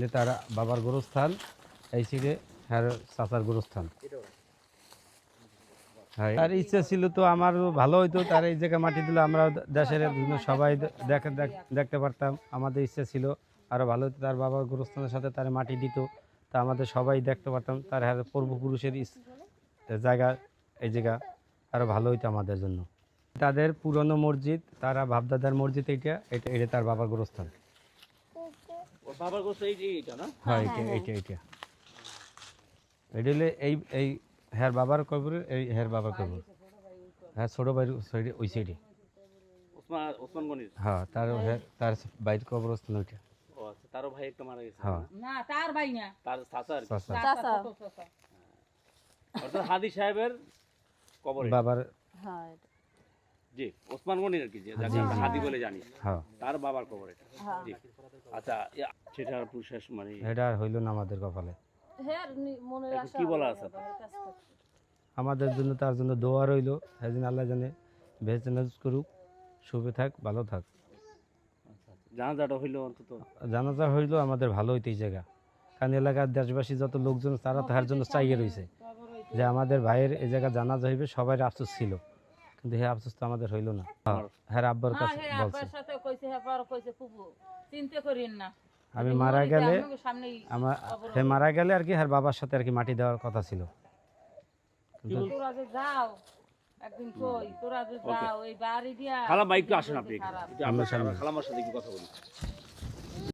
যে তার বাবার গোরস্থান এই ছিল আর চাচার গোরস্থান। হ্যাঁ, আর ইচ্ছা ছিল তো আমার ভালো হইতো, তার এই জায়গায় মাটি দিলে আমরা দেশের সবাই দেখতে পারতাম। আমাদের ইচ্ছা ছিল আরও ভালো হতো, তার বাবার গোরস্থানের সাথে তার মাটি দিত, তা আমাদের সবাই দেখতে পারতাম তার পূর্বপুরুষের জায়গা, এই জায়গা আরও ভালো হইতো আমাদের জন্য। তাদের পুরনো মসজিদ, তারা বাপদাদার মসজিদ, এটা এটা তার বাবার গোরস্থান। বাবার গোস্ত এইটা না? হ্যাঁ, এইটা এটা হলে এই হ্যার বাবার কবর, এই হ্যার বাবার কবর। হ্যাঁ, ছোট ভাই সাইডে, ওই সাইডে ওসমান গনির। হ্যাঁ, তার বাইরের কবরস্থান ওইটা। ও আচ্ছা, তারও ভাই একটা মারা গেছে। হ্যাঁ, না তার ভাই না, তার চাচা আর কি। চাচা চাচা ছোট চাচা। অর্থাৎ হাদি সাহেবের কবরে। বাবার। হ্যাঁ জি, ওসমান গনির আর কি, যাকে জি, আমরা জি। হাদি বলে জানি, হ্যাঁ, তার বাবার কবর এটা। হ্যাঁ। জি। আচ্ছা, সেটা প্রশেষ মানে এটা আর হইল না আমাদের কপালে। হ্যাঁ মনের এখন আশা কি বলা আছে? আমাদের জন্য, তার জন্য দোয়া রইল, সেদিন আল্লাহ জানে বেহেশতে নাজিল করুক, শুভে থাক, ভালো থাক। জানাজাটা হইলো অন্তত। জানাজা হইল আমাদের ভালো হইতে এই জায়গা, কারণ এলাকার দেশবাসী যত লোকজন তারা তার জন্য চাইয়ে রয়েছে যে আমাদের ভাইয়ের এই জায়গা জানাজা হইবে, সবাই আফসোস ছিল, কিন্তু হ্যাঁ আফসোস তো আমাদের হইল না। হ্যাঁ, আব্বার কাছে বলছে আমি মারা গেলে, হ্যাঁ মারা গেলে আর কি হ্যাঁ বাবার সাথে আর কি মাটি দেওয়ার কথা ছিল। তোরা যে যাও একদিন কই, তোরা যে যাও এই বাড়ি দিয়া খালাম্মা একটু আসেন আপনি এখানে। খারাপ। একটু আমরা খালাম্মার সাথে একটু কথা বলি।